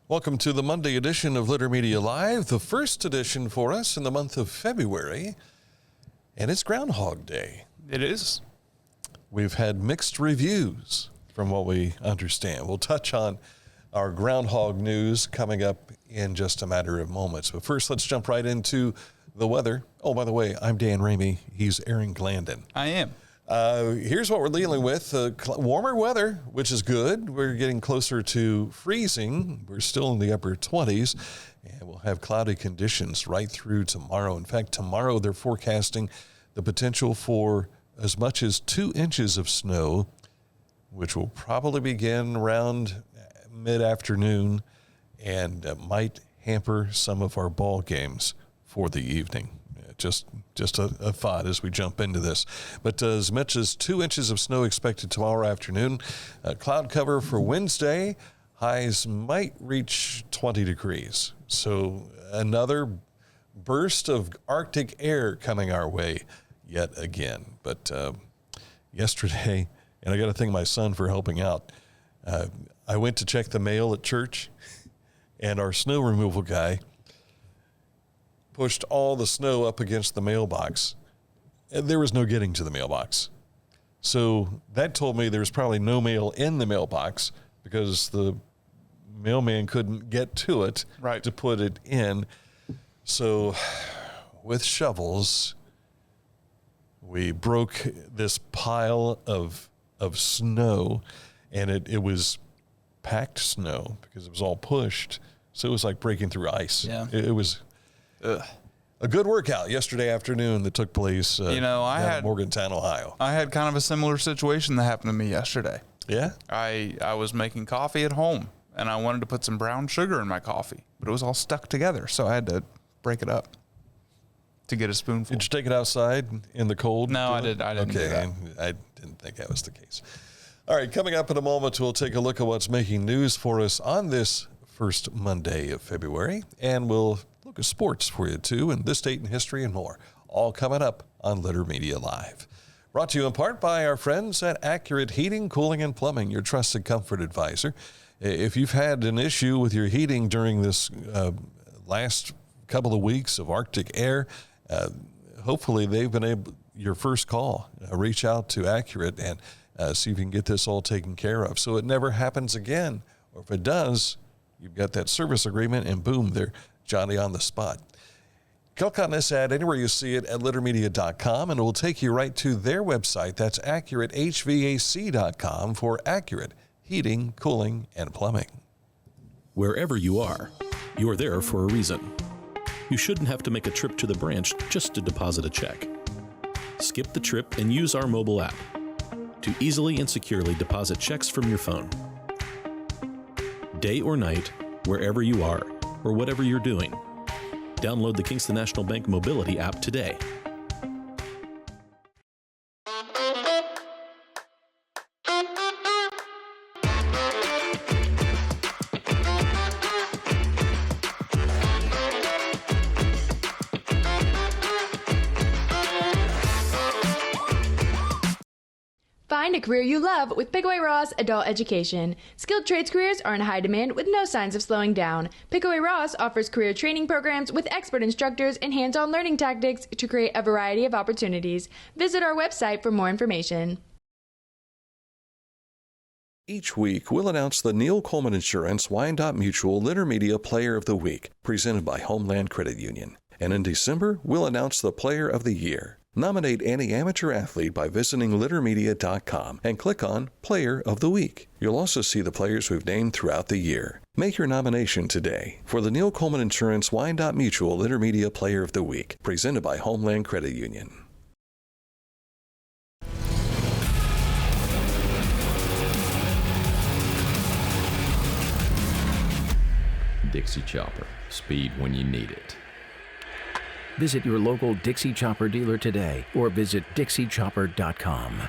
Welcome to the Monday edition of Litter Media Live, the first edition for us in the month of February, and it's Groundhog Day. It is. We've had mixed reviews from what we understand. We'll touch on our Groundhog news coming up in just a matter of moments. But first, let's jump right into the weather. Oh, by the way, I'm Dan Ramey. He's Aaron Glandon. I am. Here's what we're dealing with. Warmer weather, which is good. We're getting closer to freezing. We're still in the upper 20s, and we'll have cloudy conditions right through tomorrow. In fact, tomorrow they're forecasting the potential for as much as 2 inches of snow, which will probably begin around mid-afternoon and might hamper some of our ball games for the evening. Just a thought as we jump into this. But as much as 2 inches of snow expected tomorrow afternoon. Cloud cover for Wednesday. Highs might reach 20 degrees. So another burst of Arctic air coming our way yet again. But yesterday, and I got to thank my son for helping out, I went to check the mail at church, and our snow removal guy pushed all the snow up against the mailbox, and there was no getting to the mailbox. So that told me there was probably no mail in the mailbox because the mailman couldn't get to it to put it in. So with shovels, we broke this pile of snow, and it was packed snow because it was all pushed. So it was like breaking through ice. Yeah. It was a good workout yesterday afternoon that took place in Morgantown, Ohio. I had kind of a similar situation that happened to me yesterday. Yeah? I was making coffee at home, and I wanted to put some brown sugar in my coffee, but it was all stuck together, so I had to break it up to get a spoonful. Did you take it outside in the cold? No, I didn't do that. I didn't think that was the case. All right, coming up in a moment, we'll take a look at what's making news for us on this first Monday of February, and we'll look at sports for you too, and this date in history and more, all coming up on Litter Media Live. Brought to you in part by our friends at Accurate Heating, Cooling, and Plumbing, your trusted comfort advisor. If you've had an issue with your heating during this last couple of weeks of Arctic air, hopefully they've been your first call. Reach out to Accurate and see if you can get this all taken care of so it never happens again. Or if it does, you've got that service agreement, and boom, they're Johnny on the spot. Click on this ad anywhere you see it at littermedia.com, and it will take you right to their website. That's accuratehvac.com for Accurate Heating, Cooling, and Plumbing. Wherever you are, you're there for a reason. You shouldn't have to make a trip to the branch just to deposit a check. Skip the trip and use our mobile app to easily and securely deposit checks from your phone. Day or night, wherever you are, or whatever you're doing. Download the Kingston National Bank Mobility app today. Find a career you love with Pickaway Ross Adult Education. Skilled trades careers are in high demand with no signs of slowing down. Pickaway Ross offers career training programs with expert instructors and hands-on learning tactics to create a variety of opportunities. Visit our website for more information. Each week, we'll announce the Neil Coleman Insurance Wyandotte Mutual Litter Media Player of the Week, presented by Homeland Credit Union. And in December, we'll announce the Player of the Year. Nominate any amateur athlete by visiting littermedia.com and click on Player of the Week. You'll also see the players we've named throughout the year. Make your nomination today for the Neil Coleman Insurance Wyandotte Mutual Litter Media Player of the Week, presented by Homeland Credit Union. Dixie Chopper. Speed when you need it. Visit your local Dixie Chopper dealer today or visit dixiechopper.com.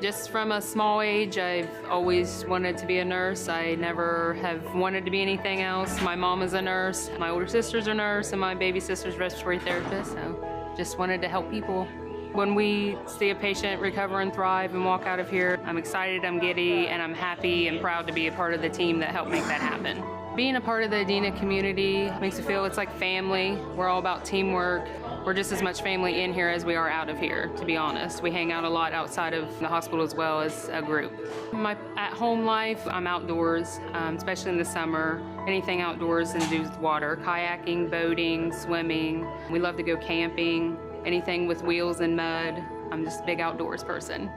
Just from a small age, I've always wanted to be a nurse. I never have wanted to be anything else. My mom is a nurse, my older sister's a nurse, and my baby sister's a respiratory therapist, so just wanted to help people. When we see a patient recover and thrive and walk out of here, I'm excited, I'm giddy, and I'm happy and proud to be a part of the team that helped make that happen. Being a part of the Adena community makes me feel it's like family. We're all about teamwork. We're just as much family in here as we are out of here, to be honest. We hang out a lot outside of the hospital as well as a group. My at-home life, I'm outdoors, especially in the summer. Anything outdoors and do with water, kayaking, boating, swimming. We love to go camping, anything with wheels and mud. I'm just a big outdoors person.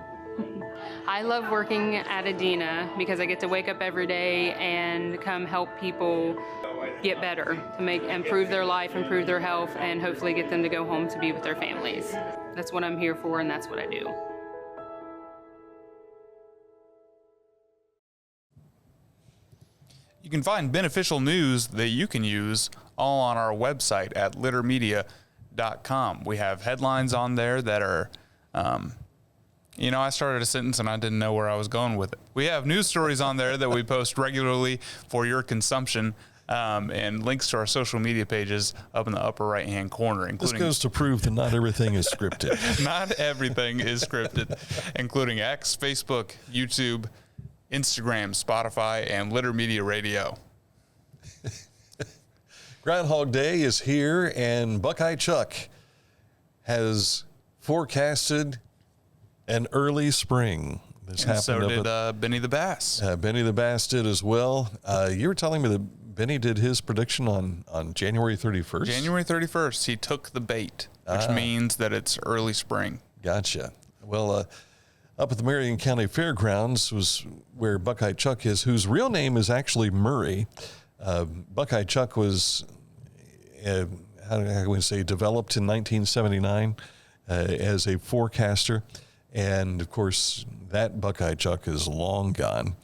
I love working at Adena because I get to wake up every day and come help people get better, to improve their life, improve their health, and hopefully get them to go home to be with their families. That's what I'm here for, and that's what I do. You can find beneficial news that you can use all on our website at littermedia.com. We have headlines on there that are, I started a sentence and I didn't know where I was going with it. We have news stories on there that we post regularly for your consumption, and links to our social media pages up in the upper right-hand corner. This goes to prove that not everything is scripted. Not everything is scripted, including X, Facebook, YouTube, Instagram, Spotify, and Litter Media Radio. Groundhog Day is here, and Buckeye Chuck has forecasted an early spring. This And so happened did Benny the Bass. Benny the Bass did as well. You were telling me that Benny did his prediction on January 31st? January 31st, he took the bait, which means that it's early spring. Gotcha. Well, up at the Marion County Fairgrounds was where Buckeye Chuck is, whose real name is actually Murray. Buckeye Chuck was, how can we say, developed in 1979 as a forecaster. And, of course, that Buckeye Chuck is long gone.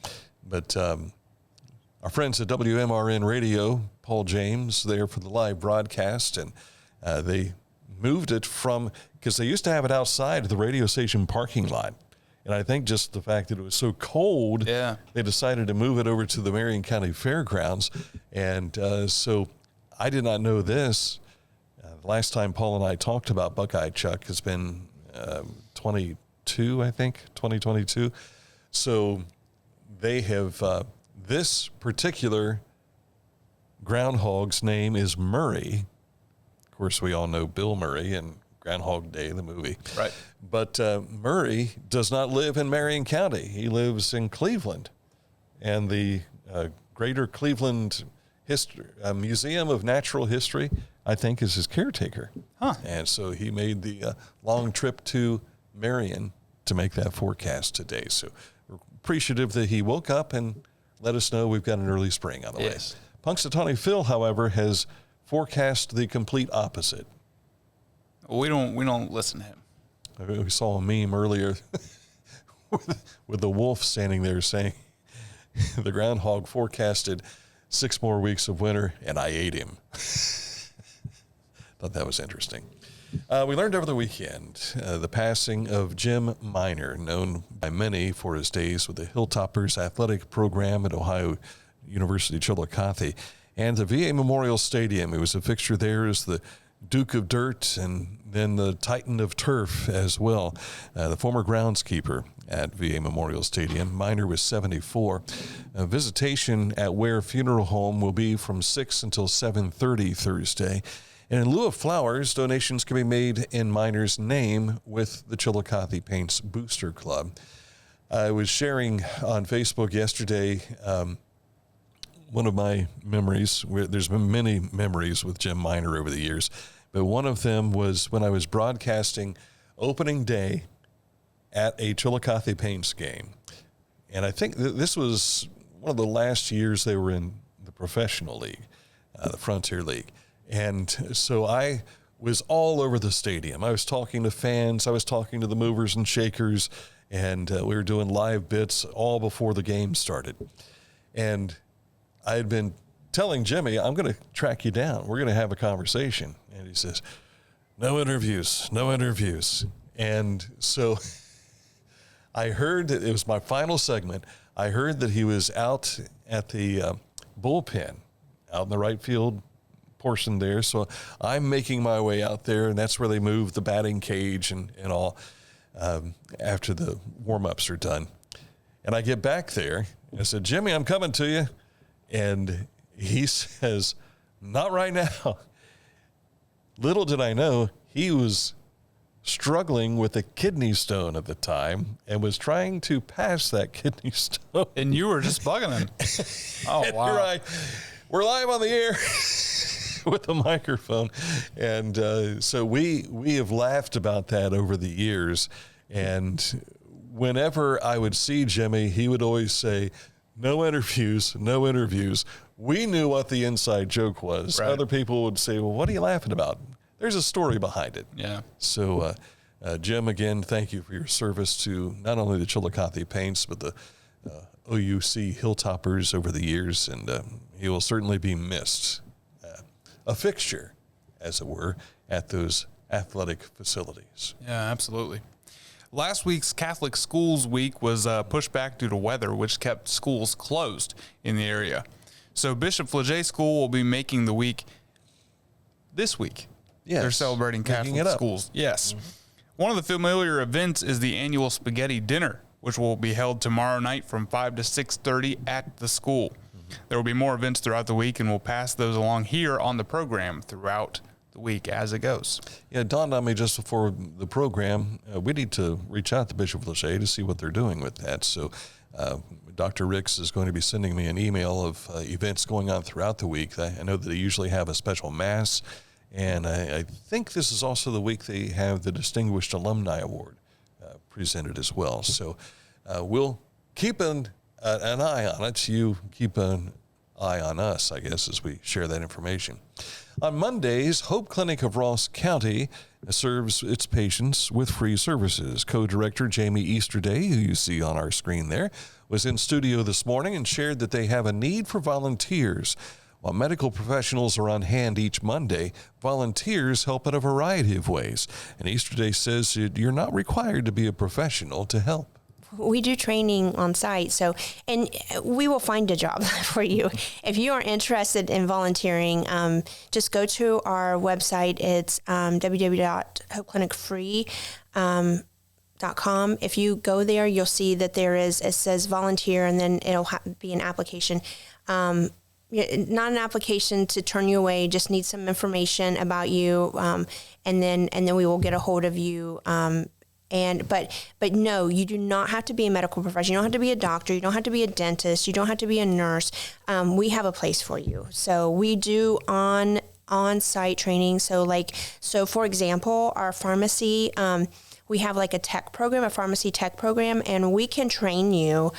But our friends at WMRN Radio, Paul James, there for the live broadcast, and they moved it from, because they used to have it outside the radio station parking lot. And I think just the fact that it was so cold, they decided to move it over to the Marion County Fairgrounds. And so I did not know this. The last time Paul and I talked about Buckeye Chuck has been 2022. So they have, this particular groundhog's name is Murray. Of course, we all know Bill Murray and Groundhog Day, the movie. Right. But Murray does not live in Marion County. He lives in Cleveland. And the Greater Cleveland Museum of Natural History, I think, is his caretaker. Huh. And so he made the long trip to Marion to make that forecast today. So we're appreciative that he woke up and let us know we've got an early spring on the way. Punxsutawney Phil, however, has forecast the complete opposite. We don't listen to him. We saw a meme earlier with the wolf standing there saying the groundhog forecasted 6 more weeks of winter, and I ate him. Thought that was interesting. We learned over the weekend the passing of Jim Miner, known by many for his days with the Hilltoppers athletic program at Ohio University Chillicothe and the VA Memorial Stadium. He was a fixture there as the Duke of Dirt and then the Titan of Turf as well. The former groundskeeper at VA Memorial Stadium. Miner was 74. Visitation at Ware Funeral Home will be from 6 until 7:30 Thursday. And in lieu of flowers, donations can be made in Miner's name with the Chillicothe Paints Booster Club. I was sharing on Facebook yesterday one of my memories. There's been many memories with Jim Miner over the years, but one of them was when I was broadcasting opening day at a Chillicothe Paints game. And I think this was one of the last years they were in the professional league, the Frontier League. And so I was all over the stadium. I was talking to fans. I was talking to the movers and shakers. And we were doing live bits all before the game started. And I had been telling Jimmy, I'm going to track you down. We're going to have a conversation. And he says, no interviews. And so I heard that it was my final segment. I heard that he was out at the bullpen, out in the right field portion there. So I'm making my way out there, and that's where they move the batting cage and all after the warm-ups are done. And I get back there, and I said, Jimmy, I'm coming to you. And he says, not right now. Little did I know, he was struggling with a kidney stone at the time and was trying to pass that kidney stone. And you were just bugging him. Oh, wow. We're live on the air with the microphone. And so we have laughed about that over the years. And whenever I would see Jimmy, he would always say, no interviews, no interviews. We knew what the inside joke was. Right. Other people would say, well, what are you laughing about? There's a story behind it. Yeah. So, Jim, again, thank you for your service to not only the Chillicothe Paints, but the OUC Hilltoppers over the years, and he will certainly be missed. A fixture, as it were, at those athletic facilities. Yeah, absolutely. Last week's Catholic Schools Week was pushed back due to weather, which kept schools closed in the area. So Bishop Flaget School will be making the week this week. Yes. They're celebrating Catholic schools. Yes. Mm-hmm. One of the familiar events is the annual spaghetti dinner, which will be held tomorrow night from 5 to 6:30 at the school. Mm-hmm. There will be more events throughout the week, and we'll pass those along here on the program throughout the week as it goes. Yeah, it dawned on me just before the program, we need to reach out to Bishop Flaget to see what they're doing with that. So Dr. Ricks is going to be sending me an email of events going on throughout the week. I know that they usually have a special mass. And I think this is also the week they have the Distinguished Alumni Award presented as well. So we'll keep an eye on it. You keep an eye on us, I guess, as we share that information. On Mondays, Hope Clinic of Ross County serves its patients with free services. Co-director Jamie Easterday, who you see on our screen there, was in studio this morning and shared that they have a need for volunteers. While medical professionals are on hand each Monday, volunteers help in a variety of ways. And Easterday says you're not required to be a professional to help. We do training on site, and we will find a job for you. If you are interested in volunteering, just go to our website. It's www.hopeclinicfree.com. If you go there, you'll see that it says volunteer, and then it'll be an application. Not an application to turn you away, just need some information about you, and then we will get a hold of you. But no, you do not have to be a medical professional. You don't have to be a doctor. You don't have to be a dentist. You don't have to be a nurse. We have a place for you. So we do on-site training. So for example, our pharmacy, we have like a pharmacy tech program, and we can train you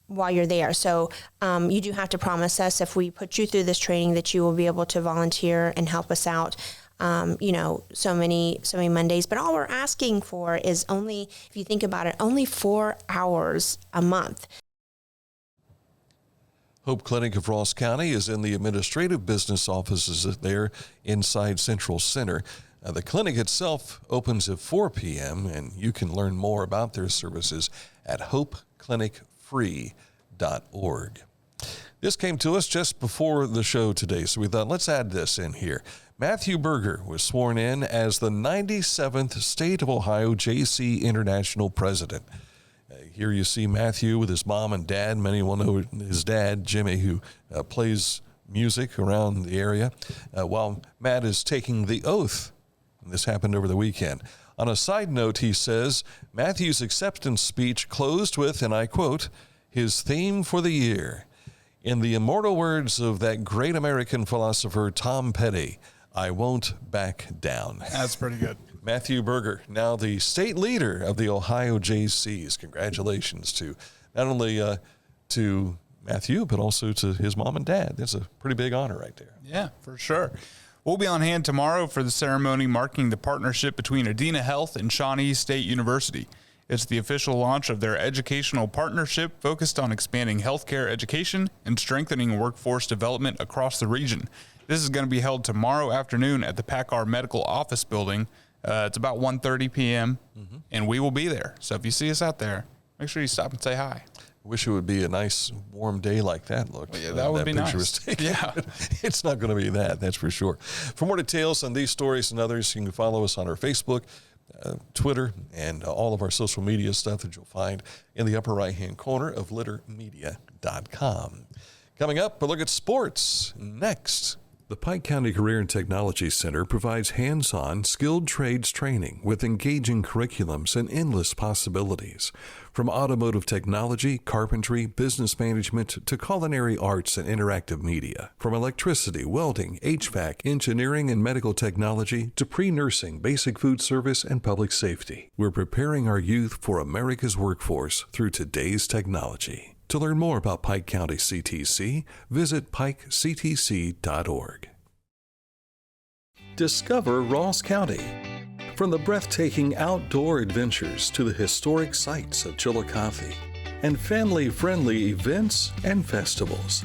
while you're there. So you do have to promise us, if we put you through this training, that you will be able to volunteer and help us out, so many Mondays. But all we're asking for is only, if you think about it, only 4 hours a month. Hope Clinic of Ross County is in the administrative business offices there inside Central Center. The clinic itself opens at 4 p.m., and you can learn more about their services at hopeclinicfree.org. This came to us just before the show today, so we thought, let's add this in here. Matthew Berger was sworn in as the 97th State of Ohio JC International President. Here you see Matthew with his mom and dad. Many will know his dad, Jimmy, who plays music around the area, while Matt is taking the oath. And this happened over the weekend. On a side note, he says, Matthew's acceptance speech closed with, and I quote, his theme for the year. In the immortal words of that great American philosopher, Tom Petty, I won't back down. That's pretty good. Matthew Berger, now the state leader of the Ohio JCs. Congratulations to not only to Matthew, but also to his mom and dad. That's a pretty big honor right there. Yeah, for sure. We'll be on hand tomorrow for the ceremony marking the partnership between Adena Health and Shawnee State University. It's the official launch of their educational partnership focused on expanding healthcare education and strengthening workforce development across the region. This is going to be held tomorrow afternoon at the PACCAR Medical Office Building. It's about 1:30 p.m., and we will be there. So if you see us out there, make sure you stop and say hi. Wish it would be a nice warm day like that. Look, yeah, that would be nice. Was taken. Yeah, it's not going to be that. That's for sure. For more details on these stories and others, you can follow us on our Facebook, Twitter, and all of our social media stuff that you'll find in the upper right-hand corner of littermedia.com. Coming up, a look at sports next. The Pike County Career and Technology Center provides hands-on, skilled trades training with engaging curriculums and endless possibilities. From automotive technology, carpentry, business management, to culinary arts and interactive media. From electricity, welding, HVAC, engineering, and medical technology to pre-nursing, basic food service, and public safety. We're preparing our youth for America's workforce through today's technology. To learn more about Pike County CTC, visit pikectc.org. Discover Ross County. From the breathtaking outdoor adventures to the historic sights of Chillicothe and family-friendly events and festivals.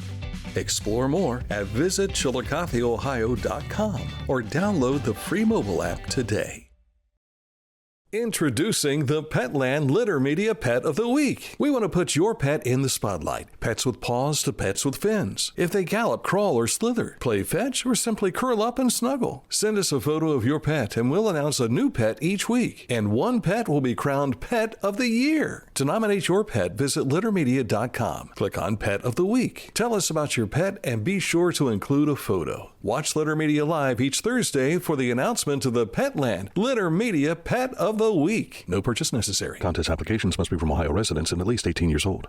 Explore more at visitchillicotheohio.com or download the free mobile app today. Introducing the Petland Litter Media Pet of the Week. We want to put your pet in the spotlight. Pets with paws to pets with fins. If they gallop, crawl, or slither, play fetch, or simply curl up and snuggle. Send us a photo of your pet and we'll announce a new pet each week. And one pet will be crowned Pet of the Year. To nominate your pet, visit littermedia.com. Click on Pet of the Week. Tell us about your pet and be sure to include a photo. Watch Litter Media Live each Thursday for the announcement of the Petland Litter Media Pet of the Week. No purchase necessary. Contest applications must be from Ohio residents and at least 18 years old.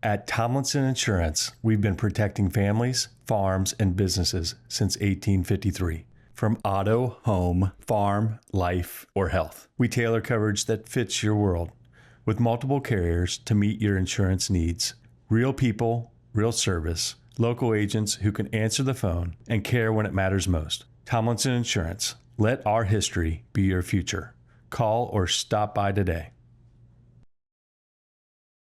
At Tomlinson Insurance, we've been protecting families, farms, and businesses since 1853. From auto, home, farm, life, or health, we tailor coverage that fits your world with multiple carriers to meet your insurance needs. Real people, real service, local agents who can answer the phone and care when it matters most. Tomlinson Insurance. Let our history be your future. Call or stop by today.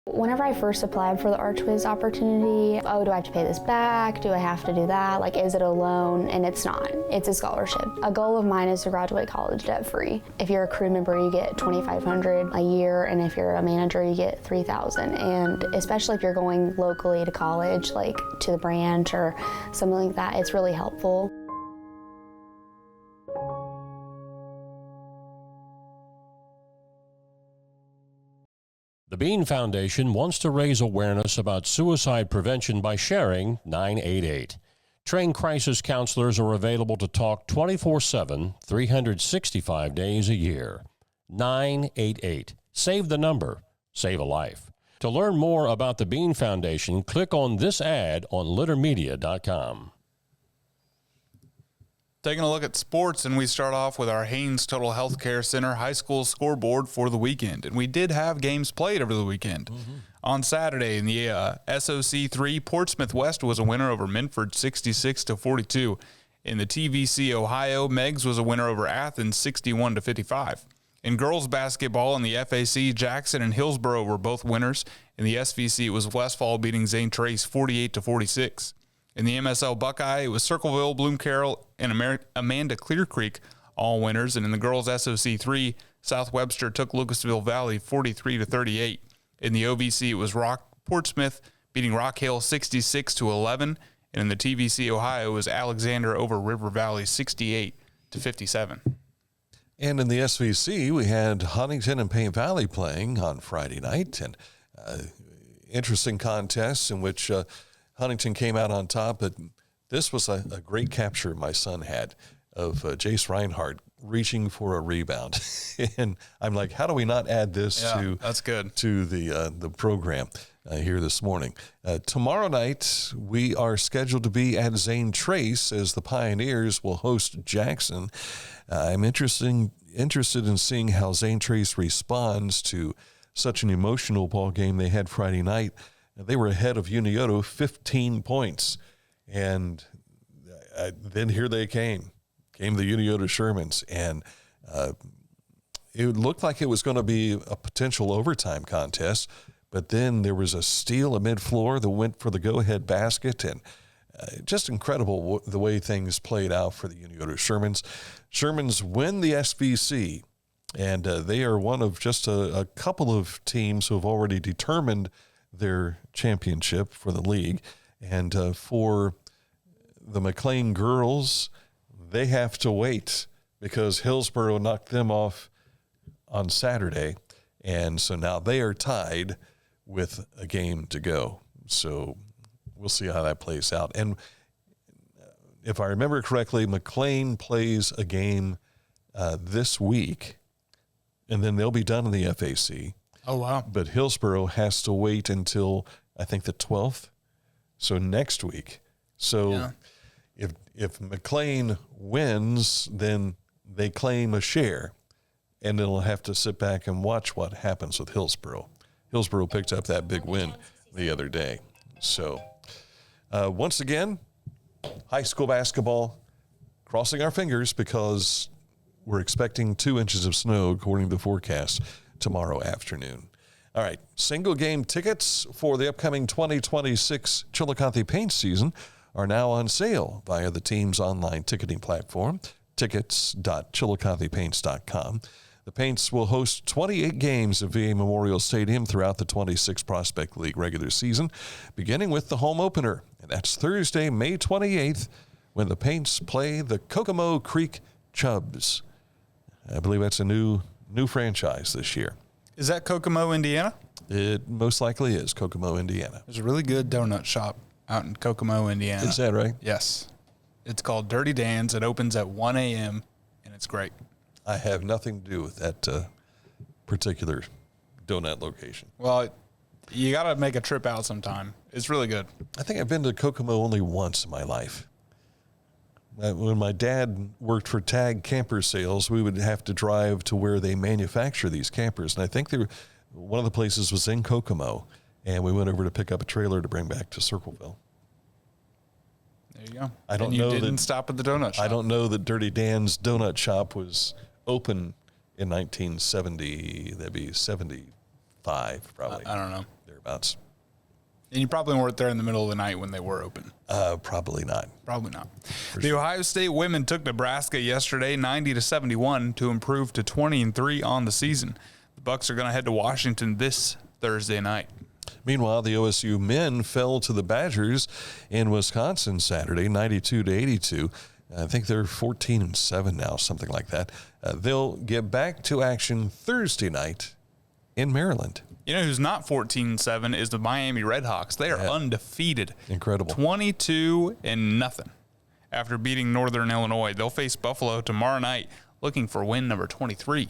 Whenever I first applied for the ArchWiz opportunity, do I have to pay this back? Do I have to do that? Like, is it a loan? And it's not. It's a scholarship. A goal of mine is to graduate college debt-free. If you're a crew member, you get $2,500 a year, and if you're a manager, you get $3,000. And especially if you're going locally to college, like to the branch or something like that, it's really helpful. The Bean Foundation wants to raise awareness about suicide prevention by sharing 988. Trained crisis counselors are available to talk 24/7, 365 days a year. 988. Save the number. Save a life. To learn more about the Bean Foundation, click on this ad on littermedia.com. Taking a look at sports, and we start off with our Haynes Total Health Care Center high school scoreboard for the weekend. And we did have games played over the weekend. On Saturday in the SOC 3, Portsmouth West was a winner over Minford 66-42. In the TVC Ohio, Meigs was a winner over Athens 61-55. In girls basketball in the FAC, Jackson and Hillsborough were both winners. In the SVC, it was Westfall beating Zane Trace 48-46. In the MSL Buckeye, it was Circleville, Bloom Carroll, and Amanda Clear Creek, all winners. And in the girls' SOC 3, South Webster took Lucasville Valley 43-38. In the OVC, it was Portsmouth beating Rock Hill 66-11. And in the TVC Ohio, it was Alexander over River Valley 68-57. And in the SVC, we had Huntington and Paint Valley playing on Friday night. And interesting contests in which Huntington came out on top, but this was a great capture my son had of Jace Reinhardt reaching for a rebound. And I'm like, how do we not add this that's good. to the program here this morning? Tomorrow night, we are scheduled to be at Zane Trace as the Pioneers will host Jackson. I'm interested in seeing how Zane Trace responds to such an emotional ball game they had Friday night. They were ahead of Unioto 15 points. And then here they came the Unioto Shermans. And it looked like it was going to be a potential overtime contest. But then there was a steal at mid-floor that went for the go-ahead basket. And just incredible the way things played out for the Unioto Shermans. Shermans win the SVC. And they are one of just a couple of teams who have already determined their championship for the league. And for the McLean girls, they have to wait because Hillsboro knocked them off on Saturday. And so now they are tied with a game to go. So we'll see how that plays out. And if I remember correctly, McLean plays a game this week, and then they'll be done in the FAC. Oh, wow. But Hillsboro has to wait until, I think, the 12th. So next week. So if McLean wins, then they claim a share, and they'll have to sit back and watch what happens with Hillsboro. Hillsboro picked up that big win the other day. So once again, high school basketball, crossing our fingers because we're expecting 2 inches of snow according to the forecast tomorrow afternoon. All right, single game tickets for the upcoming 2026 Chillicothe paint season are now on sale via the team's online ticketing platform, tickets.chillicothepaints.com. The Paints will host 28 games at VA Memorial Stadium throughout the 26 Prospect League regular season, beginning with the home opener. And that's Thursday, May 28th, when the Paints play the Kokomo Creek Chubs. I believe that's a new franchise this year. Is that Kokomo, Indiana? It most likely is Kokomo, Indiana. There's a really good donut shop out in Kokomo, Indiana. Is that right? Yes. It's called Dirty Dan's. It opens at 1 a.m., and it's great. I have nothing to do with that particular donut location. Well, you got to make a trip out sometime. It's really good. I think I've been to Kokomo only once in my life. When my dad worked for Tag Camper Sales, we would have to drive to where they manufacture these campers. And I think one of the places was in Kokomo, and we went over to pick up a trailer to bring back to Circleville. There you go. I don't and you know didn't stop at the donut shop. I don't know that Dirty Dan's Donut Shop was open in 1970. That'd be 75, probably. I don't know. Thereabouts. And you probably weren't there in the middle of the night when they were open. Probably not. Probably not. The Ohio State women took Nebraska yesterday 90-71 to improve to 20-3 on the season. The Bucks are going to head to Washington this Thursday night. Meanwhile, the OSU men fell to the Badgers in Wisconsin Saturday, 92-82. I think they're 14-7 now, something like that. They'll get back to action Thursday night in Maryland. You know who's not 14-7 is the Miami Redhawks. They are undefeated. Incredible. 22-0 after beating Northern Illinois. They'll face Buffalo tomorrow night looking for win number 23.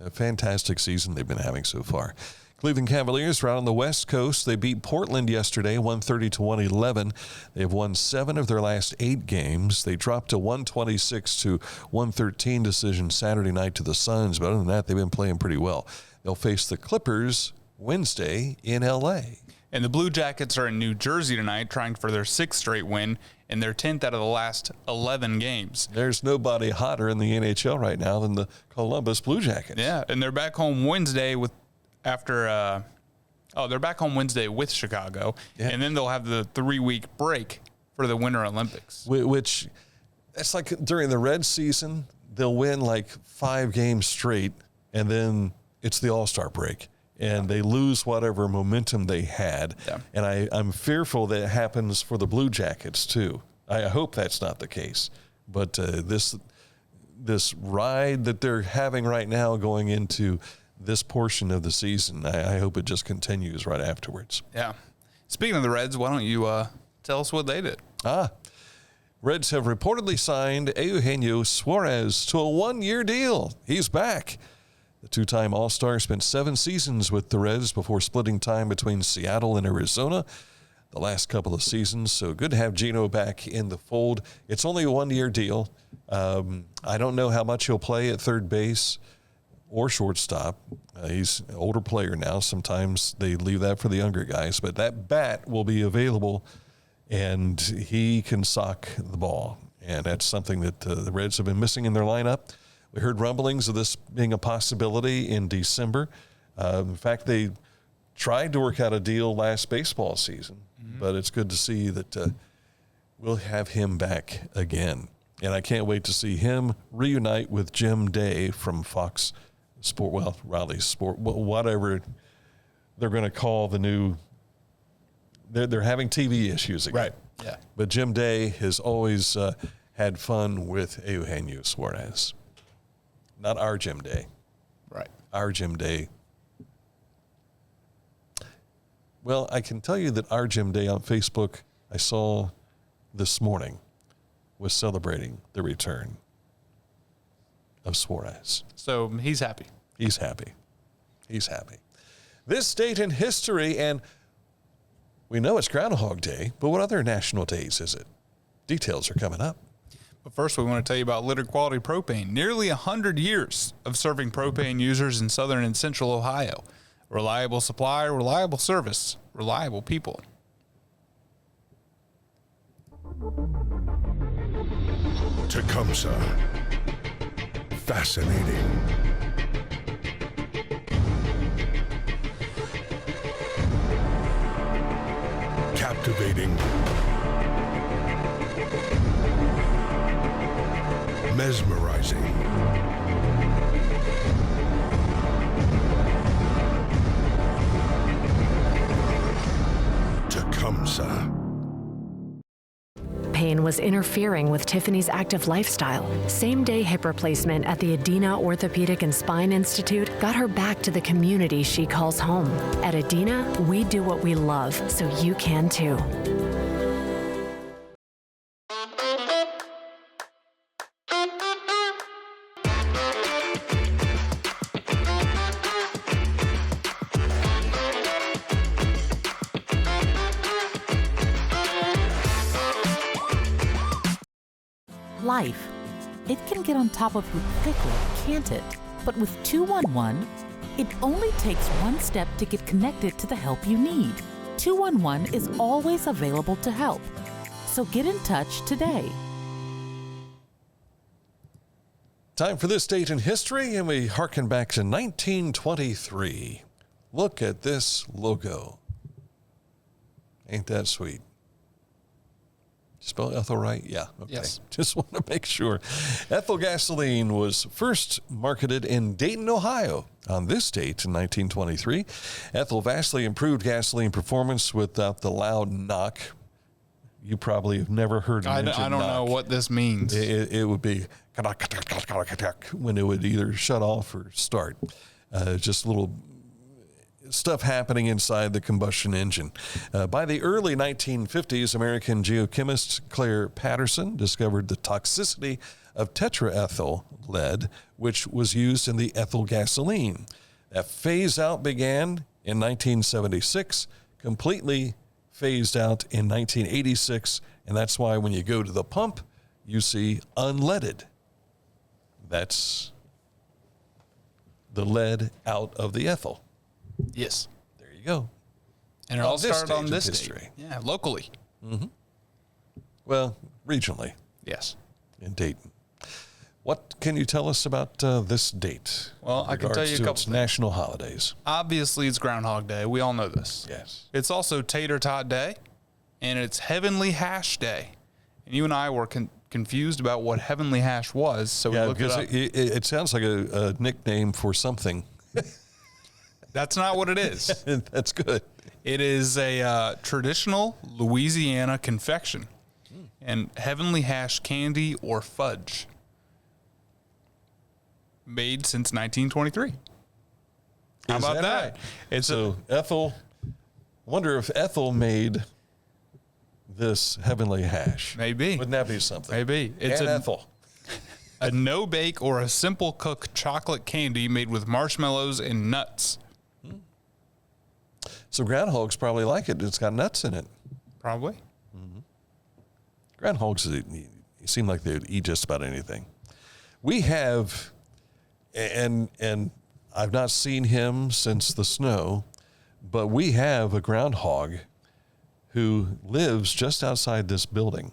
A fantastic season they've been having so far. Cleveland Cavaliers are out on the West Coast. They beat Portland yesterday, 130-111. They've won 7 of their last 8 games. They dropped a 126-113 decision Saturday night to the Suns. But other than that, they've been playing pretty well. They'll face the Clippers Wednesday in L.A. And the Blue Jackets are in New Jersey tonight trying for their 6th straight win and their 10th out of the last 11 games. There's nobody hotter in the NHL right now than the Columbus Blue Jackets. Yeah, and they're back home Wednesday with Chicago, and then they'll have the 3-week break for the Winter Olympics. Which, that's like during the Red season, they'll win like 5 games straight, and then it's the All-Star break, and they lose whatever momentum they had. Yeah. And I'm fearful that it happens for the Blue Jackets too. I hope that's not the case. But this ride that they're having right now going into this portion of the season, I hope it just continues right afterwards. Yeah. Speaking of the Reds, why don't you tell us what they did? Reds have reportedly signed Eugenio Suarez to a 1-year deal. He's back. The 2-time All-Star spent 7 seasons with the Reds before splitting time between Seattle and Arizona the last couple of seasons. So good to have Gino back in the fold. It's only a 1-year deal. I don't know how much he'll play at third base or shortstop. He's an older player now. Sometimes they leave that for the younger guys, but that bat will be available and he can sock the ball. And that's something that the Reds have been missing in their lineup. We heard rumblings of this being a possibility in December. In fact, they tried to work out a deal last baseball season, but it's good to see that we'll have him back again. And I can't wait to see him reunite with Jim Day from Fox Sport, Raleigh Sport, whatever they're going to call the new. They're having TV issues again. Right. Yeah. But Jim Day has always had fun with Eugenio Suarez. Not our Jim Day. Right. Our Jim Day. Well, I can tell you that our Jim Day on Facebook, I saw this morning, was celebrating the return of Suarez. So he's happy. He's happy. He's happy. This date in history, and we know it's Groundhog Day, but what other national days is it? Details are coming up. But first, we want to tell you about Litter Quality Propane. Nearly 100 years of serving propane users in southern and central Ohio. Reliable supply, reliable service, reliable people. Tecumseh. Fascinating. Captivating. Mesmerizing. Tecumseh. Pain was interfering with Tiffany's active lifestyle. Same-day hip replacement at the Adina Orthopedic and Spine Institute got her back to the community she calls home. At Adina, we do what we love, so you can too. Life. It can get on top of you quickly, can't it? But with 211, it only takes one step to get connected to the help you need. 211 is always available to help. So get in touch today. Time for this date in history, and we harken back to 1923. Look at this logo. Ain't that sweet? Spell Ethel right? Yeah. Okay. Yes. Just want to make sure. Ethel gasoline was first marketed in Dayton, Ohio on this date in 1923. Ethel vastly improved gasoline performance without the loud knock. You probably have never heard an engine I don't know what this means. It would be when it would either shut off or start. Just little stuff happening inside the combustion engine. By the early 1950s, American geochemist Claire Patterson discovered the toxicity of tetraethyl lead, which was used in the ethyl gasoline. That phase out began in 1976, completely phased out in 1986, and that's why when you go to the pump, you see unleaded. That's the lead out of the ethyl. Yes. There you go. And it all started on this history. date. Yeah, locally. Mm-hmm. Well, regionally. Yes. In Dayton. What can you tell us about this date? Well, I can tell you a couple things. National holidays. Obviously, it's Groundhog Day. We all know this. Yes. It's also Tater Tot Day, and it's Heavenly Hash Day. And you and I were confused about what Heavenly Hash was, so we looked it up. It sounds like a nickname for something. That's not what it is. That's good. It is a traditional Louisiana confection, and Heavenly Hash candy or fudge, made since 1923. How about that? Right? It's Ethel. Wonder if Ethel made this Heavenly Hash. Maybe. Wouldn't that be something? Maybe. It's Ethel. A no-bake or a simple cook chocolate candy made with marshmallows and nuts. So groundhogs probably like it. It's got nuts in it. Probably. Mm-hmm. Groundhogs, they seem like they would eat just about anything. We have, and I've not seen him since the snow, but we have a groundhog who lives just outside this building.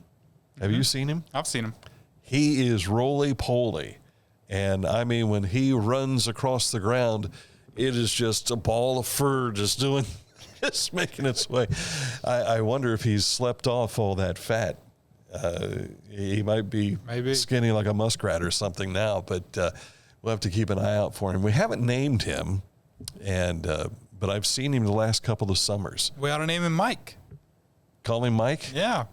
Have you seen him? I've seen him. He is roly-poly. And I mean, when he runs across the ground, it is just a ball of fur just making its way. I wonder if he's slept off all that fat. He might be skinny like a muskrat or something now, but we'll have to keep an eye out for him. We haven't named him, but I've seen him the last couple of summers. We ought to name him Mike. Call him Mike? Yeah.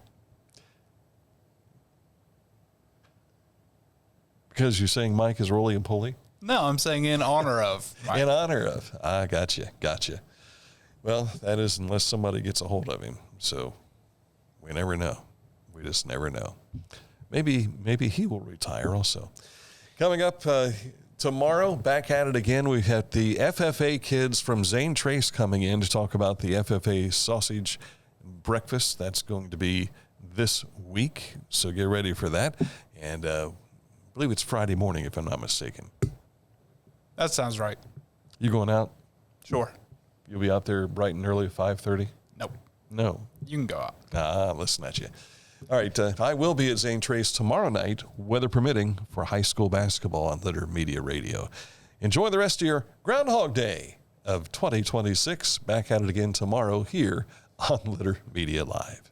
Because you're saying Mike is roly and poly? No, I'm saying in honor of Mike. In honor of. Gotcha. Well, that is unless somebody gets a hold of him. So we never know. We just never know. Maybe he will retire also. Coming up tomorrow, back at it again. We have the FFA kids from Zane Trace coming in to talk about the FFA sausage breakfast. That's going to be this week, so get ready for that. And I believe it's Friday morning, if I'm not mistaken. That sounds right. You going out? Sure. You'll be out there bright and early at 5:30? Nope. No. You can go out. Listen at you. All right, I will be at Zane Trace tomorrow night, weather permitting, for high school basketball on Litter Media Radio. Enjoy the rest of your Groundhog Day of 2026. Back at it again tomorrow here on Litter Media Live.